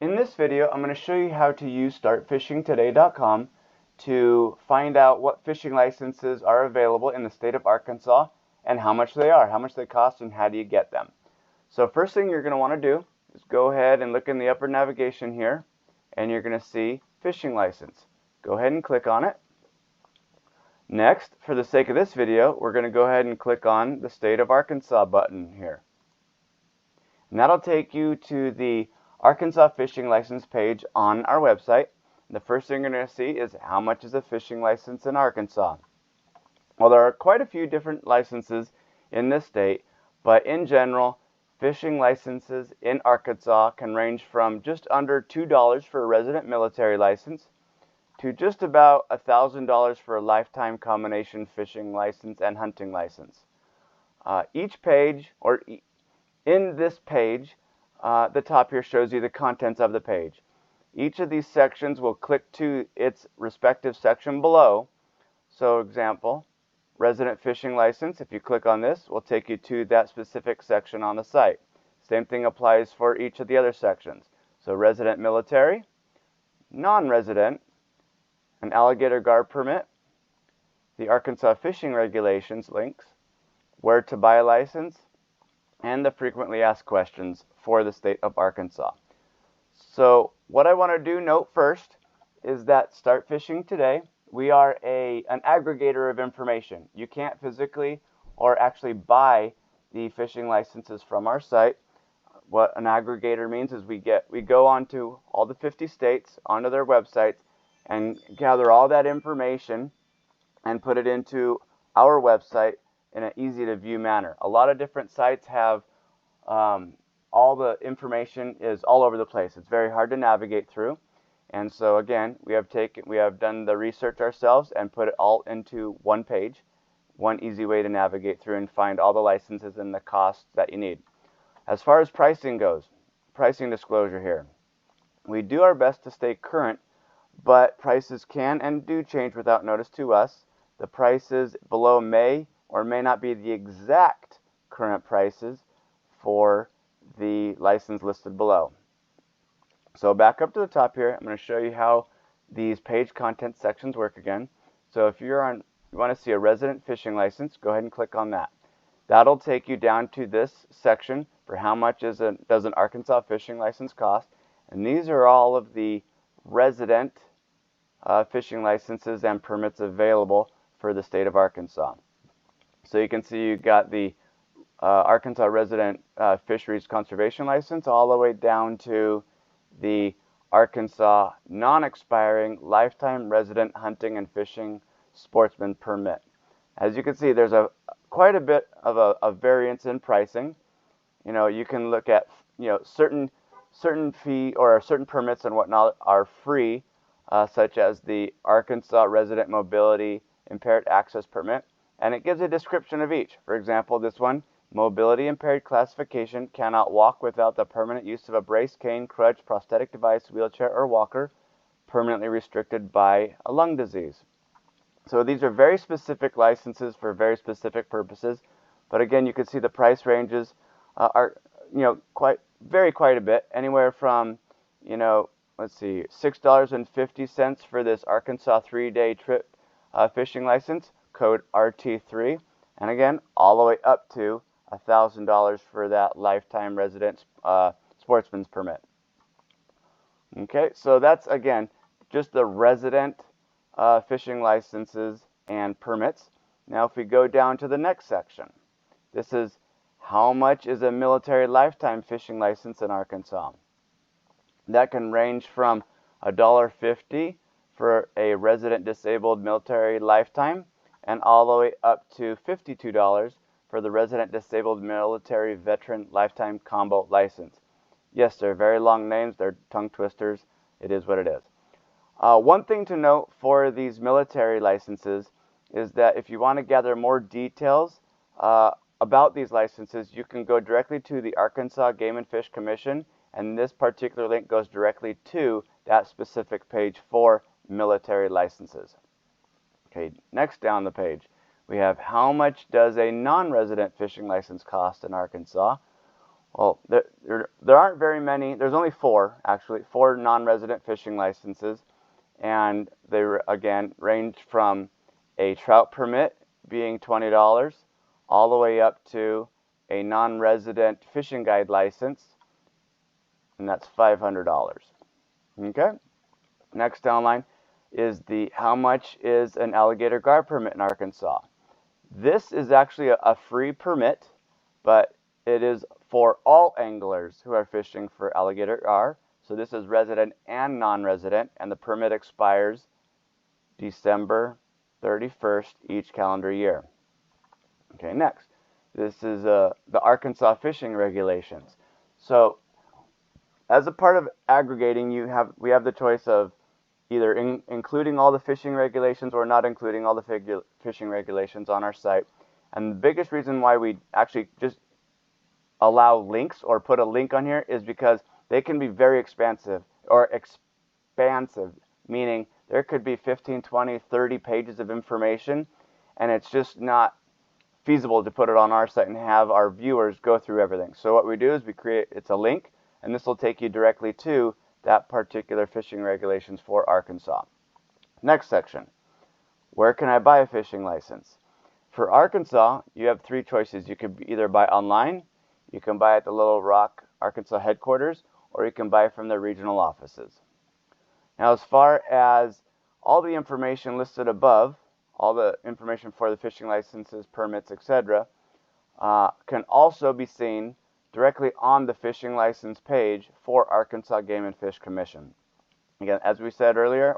In this video, I'm going to show you how to use StartFishingToday.com to find out what fishing licenses are available in the state of Arkansas and how much they are, how much they cost, and how do you get them. So first thing you're going to want to do is go ahead and look in the upper navigation here, and you're going to see fishing license. Go ahead and click on it. Next, for the sake of this video, we're going to go ahead and click on the State of Arkansas button here. And that'll take you to the Arkansas fishing license page on our website. The first thing you're going to see is how much is a fishing license in Arkansas. Well, there are quite a few different licenses in this state, but in general, fishing licenses in Arkansas can range from just under $2 for a resident military license to just about $1,000 for a lifetime combination fishing license and hunting license. Each page, or in this page, the top here shows you the contents of the page. Each of these sections will click to its respective section below. So example, resident fishing license, if you click on this, will take you to that specific section on the site. Same thing applies for each of the other sections. So resident military, non-resident, an alligator guard permit, the Arkansas fishing regulations links, where to buy a license, and the frequently asked questions for the state of Arkansas. So what I want to note first is that Start Fishing Today, we are an aggregator of information. You can't physically or actually buy the fishing licenses from our site. What an aggregator means is we go onto all the 50 states, onto their websites, and gather all that information and put it into our website in an easy to view manner. A lot of different sites have all the information is all over the place. It's very hard to navigate through, and so again, we have done the research ourselves and put it all into one page, one easy way to navigate through and find all the licenses and the costs that you need. As far as pricing goes, pricing disclosure here, we do our best to stay current, but prices can and do change without notice to us. The prices below may or may not be the exact current prices for the license listed below. So back up to the top here, I'm going to show you how these page content sections work again. So if you want to see a resident fishing license, go ahead and click on that. That'll take you down to this section for how much does an Arkansas fishing license cost. And these are all of the resident fishing licenses and permits available for the state of Arkansas. So you can see you've got the Arkansas resident fisheries conservation license all the way down to the Arkansas non-expiring lifetime resident hunting and fishing sportsman permit. As you can see, there's quite a bit of a variance in pricing. You can look at certain fee or certain permits and whatnot are free, such as the Arkansas resident mobility impaired access permit, and it gives a description of each. For example, this one, mobility impaired classification, cannot walk without the permanent use of a brace, cane, crutch, prosthetic device, wheelchair, or walker, permanently restricted by a lung disease. So these are very specific licenses for very specific purposes, but again, you can see the price ranges are quite a bit, anywhere from let's see, $6.50 for this Arkansas 3-day trip fishing license, code RT3, and again, all the way up to $1,000 for that lifetime resident sportsman's permit. Okay, so that's again just the resident fishing licenses and permits. Now if we go down to the next section, this is how much is a military lifetime fishing license in Arkansas. That can range from $1.50 for a resident disabled military lifetime and all the way up to $52 for the resident disabled military veteran lifetime combo license. Yes, they're very long names, they're tongue twisters, it is what it is. One thing to note for these military licenses is that if you want to gather more details about these licenses, you can go directly to the Arkansas Game and Fish Commission, and this particular link goes directly to that specific page for military licenses. Okay, next down the page, we have how much does a non-resident fishing license cost in Arkansas? Well, the there aren't very many. There's only four, actually, four non-resident fishing licenses, and they, again, range from a trout permit being $20 all the way up to a non-resident fishing guide license, and that's $500. Okay? Next down line is the how much is an alligator gar permit in Arkansas. This is actually a free permit, but it is for all anglers who are fishing for alligator gar. So this is resident and non-resident, and the permit expires December 31st each calendar year. Okay, next. This is the Arkansas fishing regulations. So as a part of aggregating, we have the choice of either including all the fishing regulations or not including all the fishing regulations on our site. And the biggest reason why we actually just allow links or put a link on here is because they can be very expansive, meaning there could be 15, 20, 30 pages of information, and it's just not feasible to put it on our site and have our viewers go through everything. So what we do is it's a link, and this will take you directly to that particular fishing regulations for Arkansas. Next section, where can I buy a fishing license? For Arkansas, you have three choices. You could either buy online, you can buy at the Little Rock, Arkansas headquarters, or you can buy from the regional offices. Now, as far as all the information listed above, all the information for the fishing licenses, permits, etc., can also be seen directly on the fishing license page for Arkansas Game and Fish Commission. Again, as I said earlier,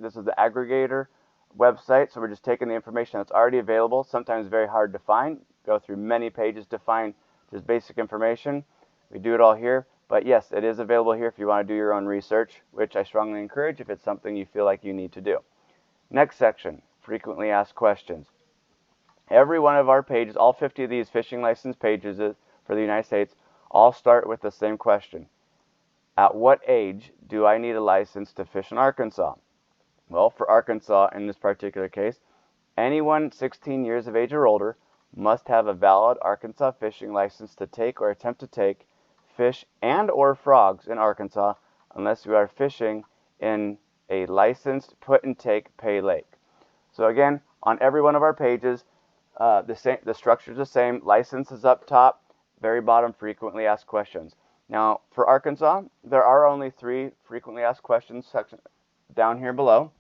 this is the aggregator website, so we're just taking the information that's already available, sometimes very hard to find, go through many pages to find just basic information. We do it all here, but yes, it is available here if you want to do your own research, which I strongly encourage if it's something you feel like you need to do. Next section, frequently asked questions. Every one of our pages, all 50 of these fishing license pages for the United States, all start with the same question. At what age do I need a license to fish in Arkansas? Well, for Arkansas, in this particular case, anyone 16 years of age or older must have a valid Arkansas fishing license to take or attempt to take fish and or frogs in Arkansas unless you are fishing in a licensed put and take pay lake. So again, on every one of our pages, the structure is the same. License is up top, very bottom, frequently asked questions. Now, for Arkansas, there are only 3 frequently asked questions sections down here below.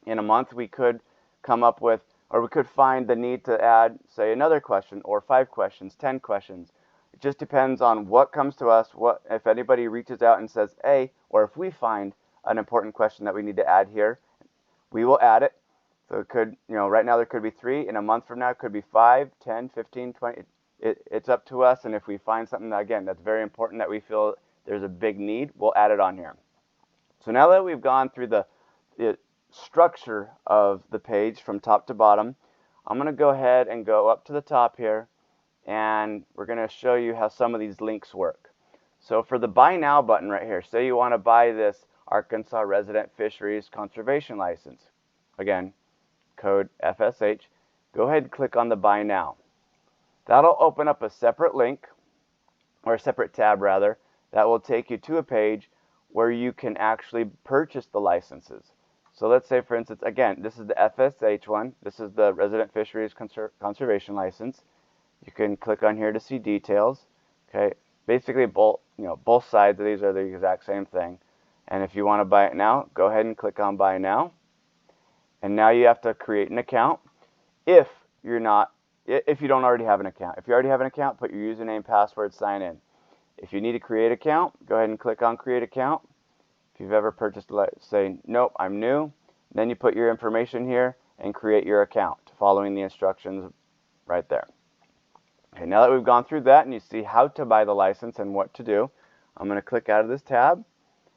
In a month, we could come up with, or we could find the need to add, say, another question, or 5 questions, 10 questions. It just depends on what comes to us, if anybody reaches out and says, hey, or if we find an important question that we need to add here, we will add it. So it could, right now there could be 3. In a month from now, it could be 5, 10, 15, 20. It's up to us, and if we find something, again, that's very important that we feel there's a big need, we'll add it on here. So now that we've gone through the structure of the page from top to bottom, I'm going to go ahead and go up to the top here, and we're going to show you how some of these links work. So for the Buy Now button right here, say you want to buy this Arkansas Resident Fisheries Conservation License. Again, code FSH. Go ahead and click on the Buy Now. That'll open up a separate link, or a separate tab rather, that will take you to a page where you can actually purchase the licenses. So let's say, for instance, again, this is the FSH one. This is the Resident Fisheries Conservation License. You can click on here to see details. Okay, basically both sides of these are the exact same thing. And if you want to buy it now, go ahead and click on Buy Now. And now you have to create an account. If you don't already have an account. If you already have an account, put your username, password, sign in. If you need to create an account, go ahead and click on Create Account. If you've ever purchased, say, nope, I'm new, then you put your information here and create your account, following the instructions right there. Okay, now that we've gone through that and you see how to buy the license and what to do, I'm going to click out of this tab,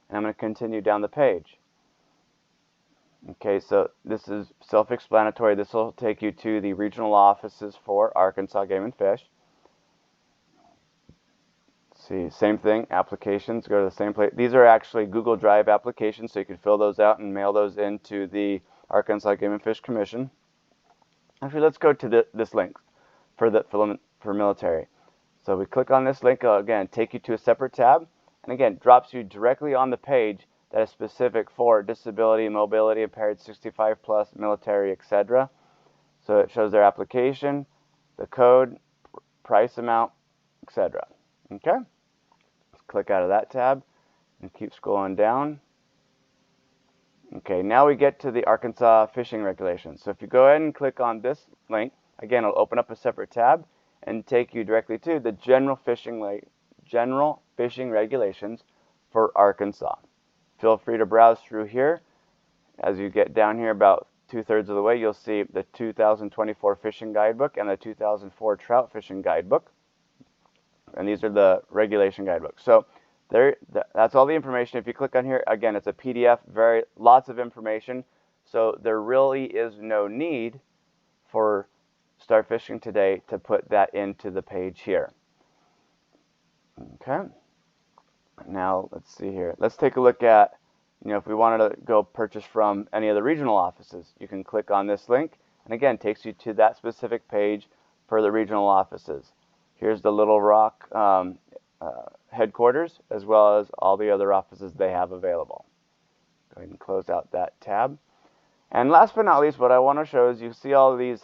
and I'm going to continue down the page. Okay, so this is self-explanatory. This will take you to the regional offices for Arkansas Game and Fish. See, same thing, applications, go to the same place. These are actually Google Drive applications, so you can fill those out and mail those into the Arkansas Game and Fish Commission. Actually, let's go to this link for military. So we click on this link, again, take you to a separate tab, and again, drops you directly on the page that is specific for disability, mobility impaired, 65 plus, military, etc. So it shows their application, the code, price amount, etc. Okay? Let's click out of that tab and keep scrolling down. Okay, now we get to the Arkansas fishing regulations. So if you go ahead and click on this link, again, it'll open up a separate tab and take you directly to the general fishing regulations for Arkansas. Feel free to browse through here. As you get down here about 2/3 of the way, you'll see the 2024 fishing guidebook and the 2004 trout fishing guidebook. And these are the regulation guidebooks. So that's all the information. If you click on here, again, it's a PDF, lots of information. So there really is no need for Start Fishing Today to put that into the page here. Okay. Now let's see here. Let's take a look at, if we wanted to go purchase from any of the regional offices, you can click on this link, and again, takes you to that specific page for the regional offices. Here's the Little Rock headquarters, as well as all the other offices they have available. Go ahead and close out that tab. And last but not least, what I want to show is you see all of these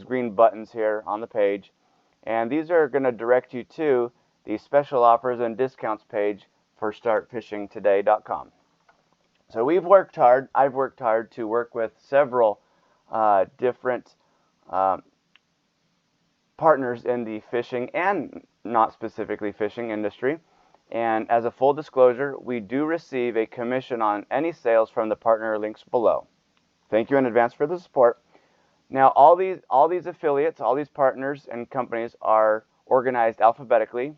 green buttons here on the page, and these are going to direct you to the special offers and discounts page for StartFishingToday.com. So I've worked hard to work with several different partners in the fishing and not specifically fishing industry. And as a full disclosure, we do receive a commission on any sales from the partner links below. Thank you in advance for the support. Now, all these affiliates, all these partners and companies are organized alphabetically.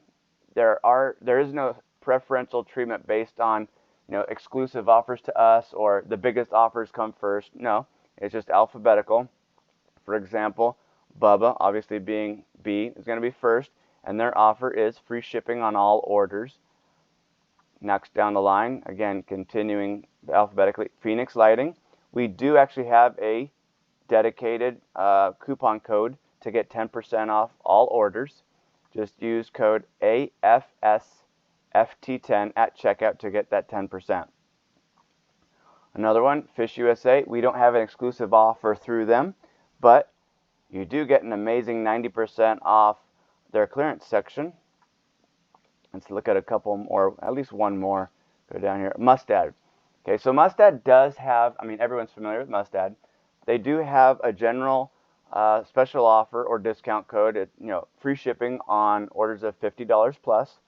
There is no preferential treatment based on, exclusive offers to us or the biggest offers come first. No, it's just alphabetical. For example, Bubba, obviously being B, is going to be first, and their offer is free shipping on all orders. Next down the line, again, continuing alphabetically, Phoenix Lighting. We do actually have a dedicated coupon code to get 10% off all orders. Just use code AFSFT10 at checkout to get that 10%. Another one, Fish USA. We don't have an exclusive offer through them, but you do get an amazing 90% off their clearance section. Let's look at a couple more, at least one more. Go down here. Mustad. Okay, so Mustad does have, everyone's familiar with Mustad. They do have a general special offer or discount code, free shipping on orders of $50 plus.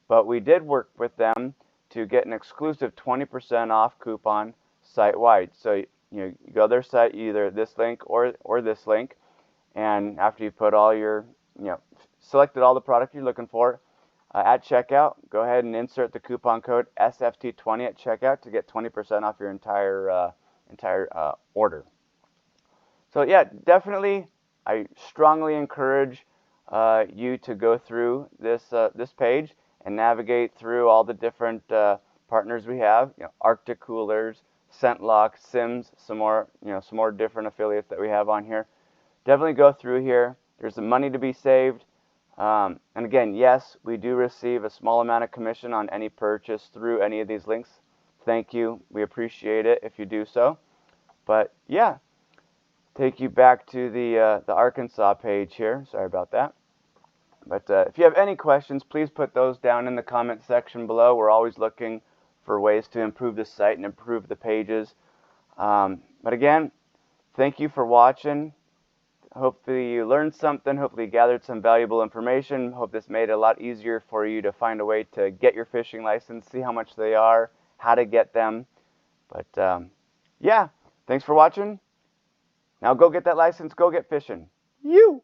But we did work with them to get an exclusive 20% off coupon site-wide. So you go to their site, either this link or this link, and after you put all your, selected all the product you're looking for, at checkout, go ahead and insert the coupon code SFT20 at checkout to get 20% off your entire order. So yeah, definitely, I strongly encourage you to go through this page and navigate through all the different partners we have. Arctic Coolers, ScentLock, Sims, some more different affiliates that we have on here. Definitely go through here. There's some money to be saved. And again, yes, we do receive a small amount of commission on any purchase through any of these links. Thank you. We appreciate it if you do so. But yeah, take you back to the Arkansas page here. Sorry about that. But if you have any questions, please put those down in the comment section below. We're always looking for ways to improve the site and improve the pages. But again, thank you for watching. Hopefully you learned something. Hopefully you gathered some valuable information. Hope this made it a lot easier for you to find a way to get your fishing license, see how much they are, how to get them. But yeah, thanks for watching. Now go get that license. Go get fishing. You!